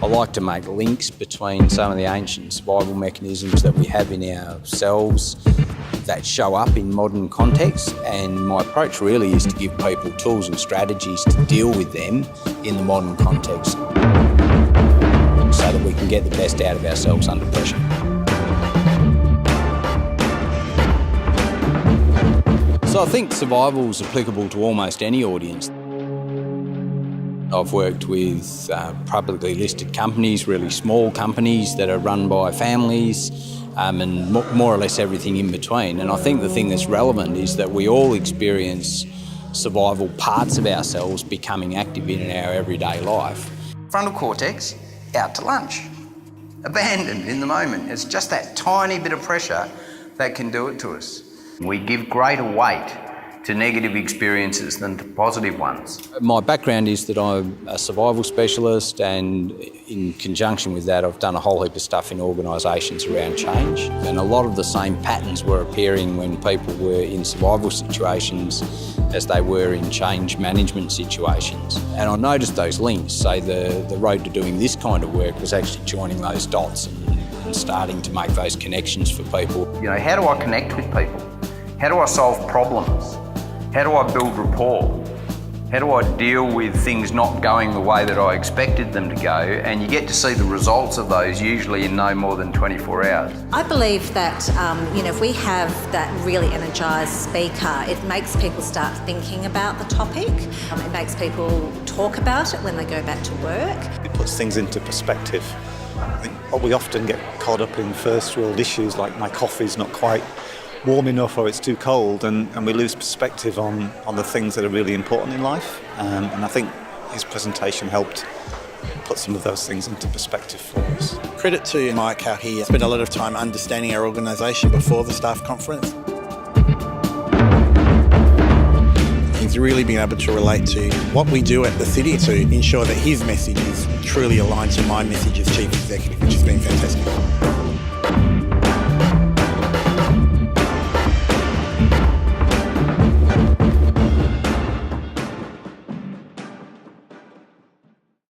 I like to make links between some of the ancient survival mechanisms that we have in ourselves that show up in modern contexts, and my approach really is to give people tools and strategies to deal with them in the modern context so that we can get the best out of ourselves under pressure. So I think survival is applicable to almost any audience. I've worked with publicly listed companies, really small companies that are run by families, and more or less everything in between. And I think the thing that's relevant is that we all experience survival parts of ourselves becoming active in our everyday life. Frontal cortex, out to lunch. Abandoned in the moment. It's just that tiny bit of pressure that can do it to us. We give greater weight to negative experiences than to positive ones. My background is that I'm a survival specialist, and in conjunction with that I've done a whole heap of stuff in organisations around change. And a lot of the same patterns were appearing when people were in survival situations as they were in change management situations. And I noticed those links, so the road to doing this kind of work was actually joining those dots and starting to make those connections for people. You know, how do I connect with people? How do I solve problems? How do I build rapport? How do I deal with things not going the way that I expected them to go? And you get to see the results of those usually in no more than 24 hours. I believe that, if we have that really energised speaker, it makes people start thinking about the topic. It makes people talk about it when they go back to work. It puts things into perspective. I think we often get caught up in first world issues like my coffee's not quite warm enough or it's too cold, and we lose perspective on the things that are really important in life. And I think his presentation helped put some of those things into perspective for us. Credit to Mike, how he spent a lot of time understanding our organisation before the staff conference. He's really been able to relate to what we do at the city to ensure that his message is truly aligned to my message as Chief Executive, which has been fantastic.